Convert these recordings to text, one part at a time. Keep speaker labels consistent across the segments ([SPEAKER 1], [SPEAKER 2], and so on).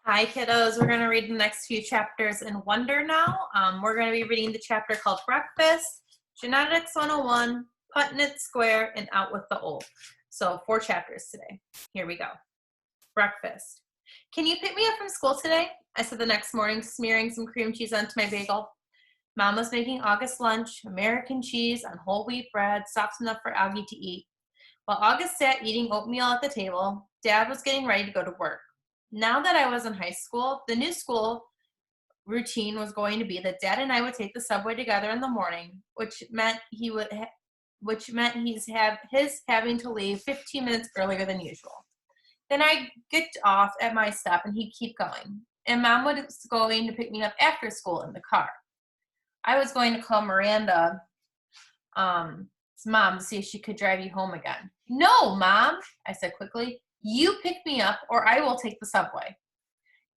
[SPEAKER 1] Hi, kiddos. We're going to read the next few chapters in Wonder now. We're going to be reading the chapter called Breakfast, Genetics 101, Punnett Square, and Out with the Old. So 4 chapters today. Here we go. Breakfast. Can you pick me up from school today? I said the next morning, smearing some cream cheese onto my bagel. Mom was making August lunch, American cheese on whole wheat bread, soft enough for Augie to eat. While August sat eating oatmeal at the table, Dad was getting ready to go to work. Now that I was in high school, the new school routine was going to be that Dad and I would take the subway together in the morning, which meant he's having to leave 15 minutes earlier than usual. Then I'd get off at my stop and he'd keep going. And Mom was going to pick me up after school in the car. I was going to call Miranda's mom to see if she could drive you home again. No, Mom, I said quickly. You pick me up or I will take the subway.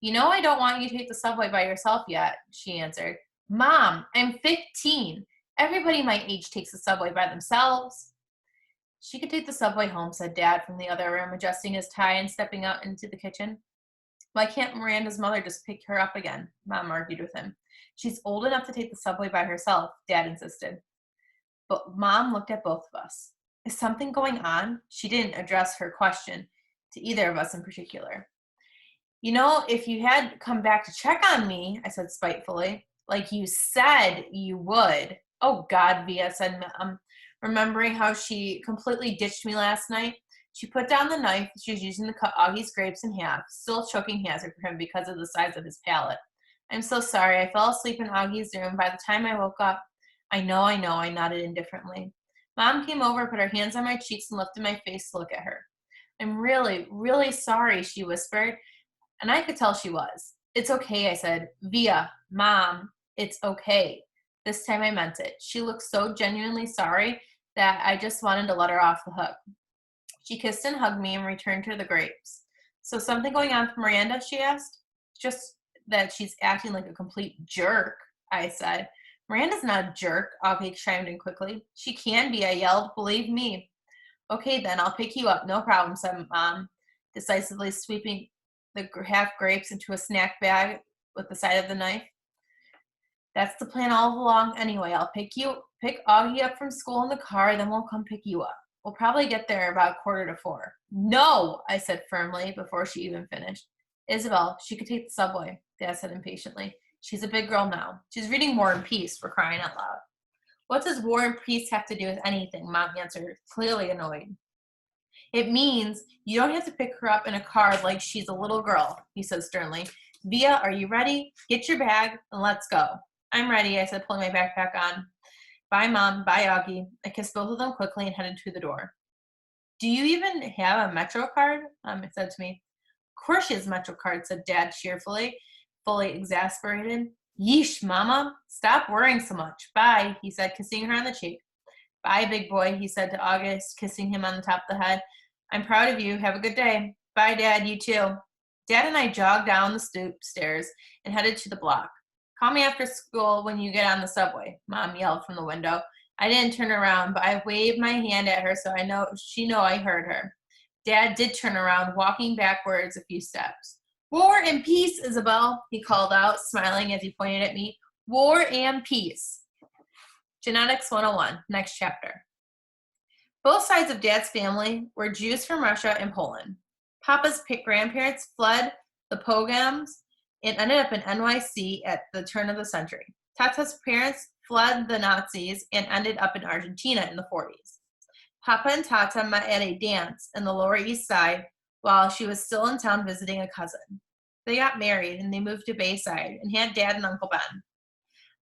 [SPEAKER 1] You know I don't want you to take the subway by yourself yet, she answered. Mom, I'm 15. Everybody my age takes the subway by themselves. She could take the subway home, said Dad from the other room, adjusting his tie and stepping out into the kitchen. Why can't Miranda's mother just pick her up again? Mom argued with him. She's old enough to take the subway by herself, Dad insisted. But Mom looked at both of us. Is something going on? She didn't address her question to either of us in particular. You know, if you had come back to check on me, I said spitefully, like you said you would. Oh, God, Via said, remembering how she completely ditched me last night. She put down the knife she was using to cut Augie's grapes in half, still choking hazard for him because of the size of his palate. I'm so sorry. I fell asleep in Augie's room. By the time I woke up, I know, I nodded indifferently. Mom came over, put her hands on my cheeks, and lifted my face to look at her. I'm really, really sorry, she whispered, and I could tell she was. It's okay, I said. Via, Mom, it's okay. This time I meant it. She looked so genuinely sorry that I just wanted to let her off the hook. She kissed and hugged me and returned to the grapes. So something going on for Miranda, she asked. Just that she's acting like a complete jerk, I said. Miranda's not a jerk, Augie chimed in quickly. She can be, I yelled. Believe me. Okay, then, I'll pick you up. No problem, said Mom, decisively sweeping the half grapes into a snack bag with the side of the knife. That's the plan all along anyway. I'll pick Augie up from school in the car, then we'll come pick you up. We'll probably get there about 3:45. No, I said firmly before she even finished. Isabel, she could take the subway, Dad said impatiently. She's a big girl now. She's reading War and Peace, for crying out loud. What does War and Peace have to do with anything? Mom answered, clearly annoyed. It means you don't have to pick her up in a car like she's a little girl, he said sternly. Via, are you ready? Get your bag and let's go. I'm ready, I said, pulling my backpack on. Bye, Mom. Bye, Augie. I kissed both of them quickly and headed to the door. Do you even have a Metro card? Mom said to me. Of course she has a Metro card, said Dad cheerfully, fully exasperated. Yeesh, Mama. Stop worrying so much. Bye, he said, kissing her on the cheek. Bye, big boy, he said to August, kissing him on the top of the head. I'm proud of you. Have a good day. Bye, Dad. You too. Dad and I jogged down the stoop stairs and headed to the block. Call me after school when you get on the subway, Mom yelled from the window. I didn't turn around, but I waved my hand at her so she knew I heard her. Dad did turn around, walking backwards a few steps. War and peace, Isabel, he called out, smiling as he pointed at me. War and peace. Genetics 101, next chapter. Both sides of Dad's family were Jews from Russia and Poland. Papa's grandparents fled the pogroms and ended up in NYC at the turn of the century. Tata's parents fled the Nazis and ended up in Argentina in the 40s. Papa and Tata met at a dance in the Lower East Side while she was still in town visiting a cousin. They got married and they moved to Bayside and had Dad and Uncle Ben.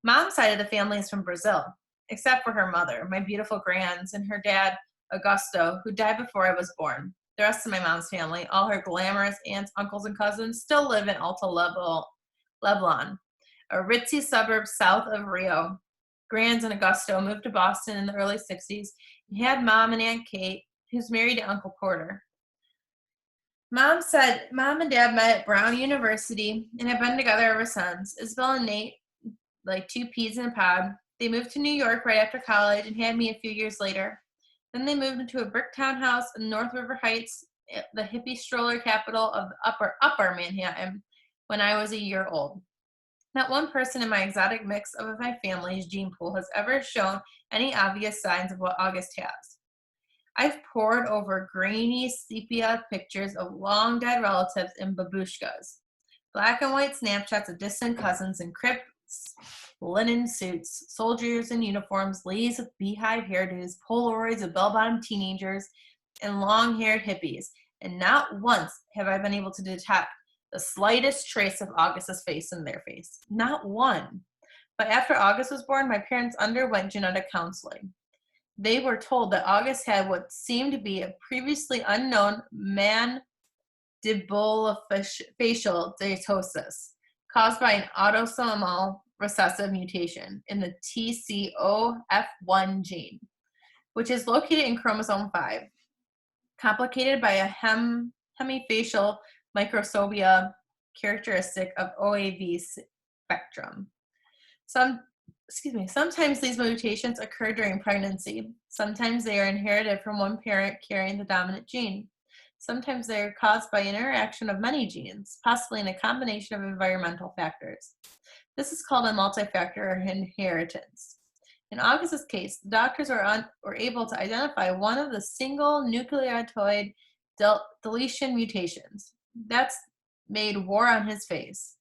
[SPEAKER 1] Mom's side of the family is from Brazil, except for her mother, my beautiful grands, and her dad, Augusto, who died before I was born. The rest of my mom's family, all her glamorous aunts, uncles, and cousins, still live in Alta Leblon, a ritzy suburb south of Rio. Grands and Augusto moved to Boston in the early 60s and had Mom and Aunt Kate, who's married to Uncle Porter. Mom said Mom and Dad met at Brown University and have been together ever since. Isabel and Nate, like 2 peas in a pod. They moved to New York right after college and had me a few years later. Then they moved into a brick townhouse in North River Heights, the hippie stroller capital of upper Manhattan. when I was a year old. Not one person in my exotic mix of my family's gene pool has ever shown any obvious signs of what August has. I've pored over grainy sepia pictures of long dead relatives in babushkas, black and white snapshots of distant cousins in crypts, linen suits, soldiers in uniforms, ladies with beehive hairdos, Polaroids of bell-bottom teenagers, and long-haired hippies, and not once have I been able to detect the slightest trace of August's face in their face. Not one. But after August was born, my parents underwent genetic counseling. They were told that August had what seemed to be a previously unknown mandibulofacial dysostosis caused by an autosomal recessive mutation in the TCOF1 gene, which is located in chromosome 5, complicated by a hemifacial microsomia characteristic of OAV spectrum. Sometimes these mutations occur during pregnancy. Sometimes they are inherited from one parent carrying the dominant gene. Sometimes they are caused by interaction of many genes, possibly in a combination of environmental factors. This is called a multifactor inheritance. In August's case, the doctors were able to identify one of the single nucleotide deletion mutations. That's made war on his face.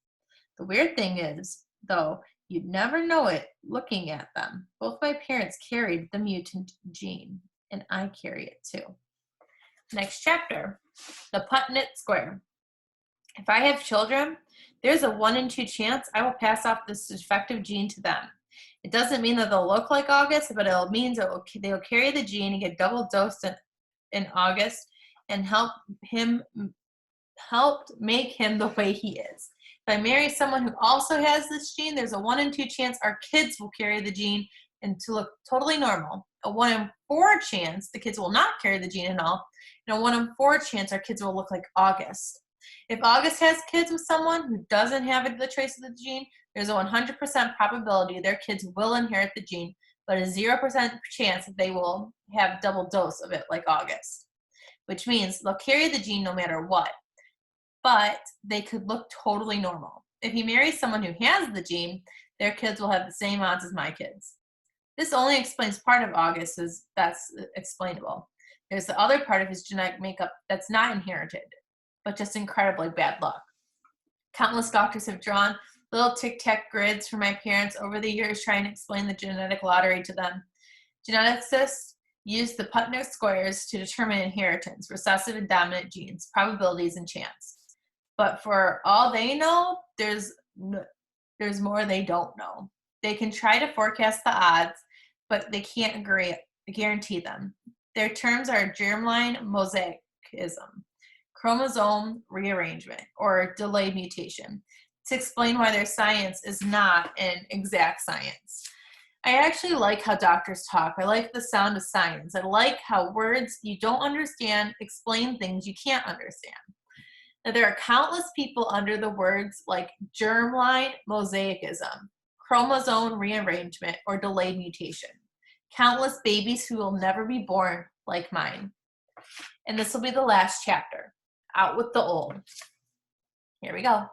[SPEAKER 1] The weird thing is, though, you'd never know it looking at them. Both my parents carried the mutant gene, and I carry it too. Next chapter, the Punnett Square. If I have children, there's a 1 in 2 chance I will pass off this defective gene to them. It doesn't mean that they'll look like August, but it means that they'll carry the gene and get double dosed in August and helped make him the way he is. If I marry someone who also has this gene, there's a 1 in 2 chance our kids will carry the gene and to look totally normal. A 1 in 4 chance the kids will not carry the gene at all, and a 1 in 4 chance our kids will look like August. If August has kids with someone who doesn't have the trace of the gene, there's a 100% probability their kids will inherit the gene, but a 0% chance that they will have double dose of it like August, which means they'll carry the gene no matter what, but they could look totally normal. If he marries someone who has the gene, their kids will have the same odds as my kids. This only explains part of August, that's explainable. There's the other part of his genetic makeup that's not inherited, but just incredibly bad luck. Countless doctors have drawn little tic-tac grids for my parents over the years trying to explain the genetic lottery to them. Geneticists use the Punnett Squares to determine inheritance, recessive and dominant genes, probabilities, and chance. But for all they know, there's more they don't know. They can try to forecast the odds, but they can't guarantee them. Their terms are germline mosaicism, chromosome rearrangement, or delayed mutation, to explain why their science is not an exact science. I actually like how doctors talk. I like the sound of science. I like how words you don't understand explain things you can't understand. Now, there are countless people under the words like germline mosaicism, chromosome rearrangement, or delayed mutation. Countless babies who will never be born like mine. And this will be the last chapter. Out with the old. Here we go.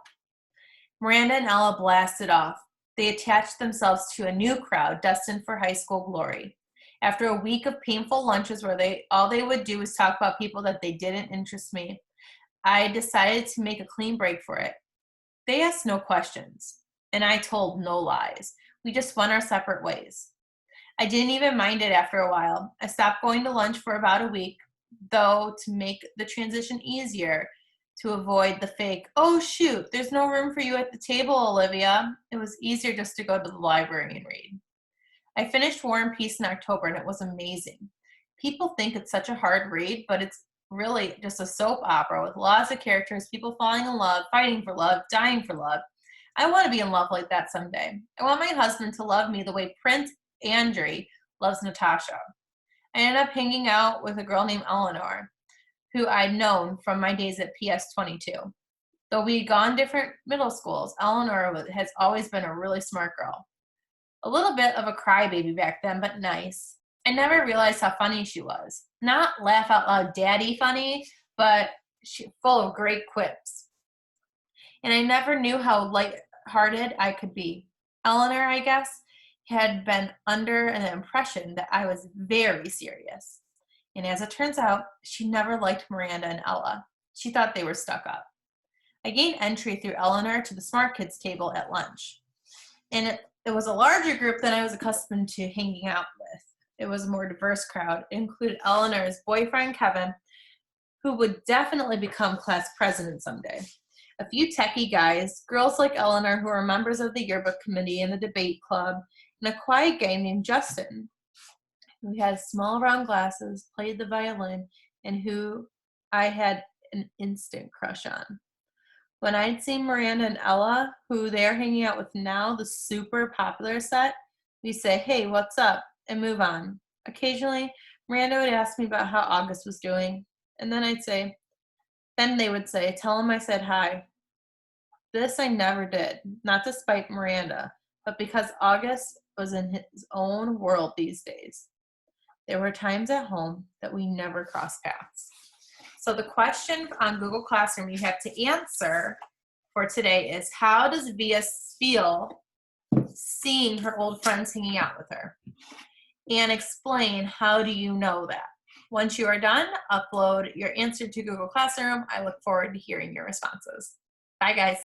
[SPEAKER 1] Miranda and Ella blasted off. They attached themselves to a new crowd destined for high school glory. After a week of painful lunches where all they would do was talk about people that they didn't interest me, I decided to make a clean break for it. They asked no questions, and I told no lies. We just went our separate ways. I didn't even mind it after a while. I stopped going to lunch for about a week, though, to make the transition easier, to avoid the fake, "Oh shoot, there's no room for you at the table, Olivia." It was easier just to go to the library and read. I finished War and Peace in October, and it was amazing. People think it's such a hard read, but it's really just a soap opera with lots of characters, people falling in love, fighting for love, dying for love. I want to be in love like that someday. I want my husband to love me the way Prince Andrew loves Natasha. I ended up hanging out with a girl named Eleanor, who I'd known from my days at PS22. Though we'd gone different middle schools, Eleanor has always been a really smart girl. A little bit of a crybaby back then, but nice. I never realized how funny she was. Not laugh out loud daddy funny, but full of great quips. and I never knew how lighthearted I could be. Eleanor, I guess, had been under an impression that I was very serious. And as it turns out, she never liked Miranda and Ella. She thought they were stuck up. I gained entry through Eleanor to the smart kids table at lunch. And it was a larger group than I was accustomed to hanging out with. It was a more diverse crowd. It included Eleanor's boyfriend, Kevin, who would definitely become class president someday. A few techie guys, girls like Eleanor who were members of the yearbook committee and the debate club, and a quiet guy named Justin, who had small round glasses, played the violin, and who I had an instant crush on. When I'd seen Miranda and Ella, who they're hanging out with now, the super popular set, we'd say, hey, what's up? And move on. Occasionally, Miranda would ask me about how August was doing, and then they would say, tell him I said hi. This I never did, not to spite Miranda, but because August was in his own world these days. There were times at home that we never crossed paths. So the question on Google Classroom you have to answer for today is, how does Via feel seeing her old friends hanging out with her? And explain, how do you know that? Once you are done, upload your answer to Google Classroom. I look forward to hearing your responses. Bye, guys.